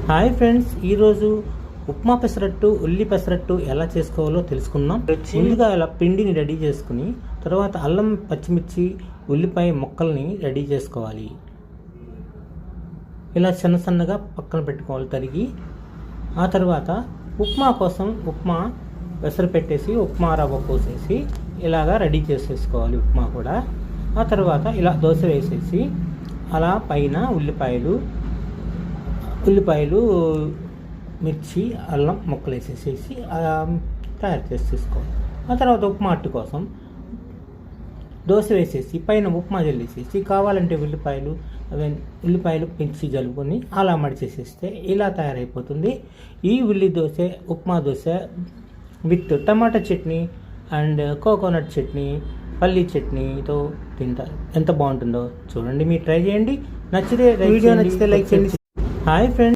Hi friends, ఈరోజు ఉప్మా పెసరట్టు ఉల్లి పెసరట్టు ఎలా చేసుకోవాలో తెలుసుకుందాం. ముందుగా ఇలా పిండిని రెడీ చేసుకుని తర్వాత అల్లం పచ్చిమిర్చి ఉల్లిపాయ ముక్కల్ని రెడీ చేసుకోవాలి. ఇలా చిన్న సన్నగా పక్కన పెట్టుకోవాలి తరిగి. ఆ తర్వాత ఉప్మా కోసం ఉప్మా పెసర పెట్టేసి ఉప్మా రవ్వ పోసేసి ఇలాగా రెడీ చేసేసుకోవాలి ఉప్మా కూడా. ఆ తర్వాత ఇలా దోశ వేసేసి అలా పైన ఉల్లిపాయలు మిర్చి అల్లం ముక్కలు వేసేసేసి తయారు చేసేసుకోవాలి. ఆ తర్వాత ఉప్మా అట్టు కోసం దోశ వేసేసి పైన ఉప్మా జల్లేసేసి కావాలంటే ఉల్లిపాయలు పెంచి జలుపుకొని అలా మడిచేసేస్తే ఇలా తయారైపోతుంది. ఈ upma dosa with tomato chutney and coconut chutney, పల్లీ చట్నీతో తింటారు. ఎంత బాగుంటుందో చూడండి, మీరు ట్రై చేయండి. వీడియో నచ్చితే లైక్ చేయండి. Hi friends.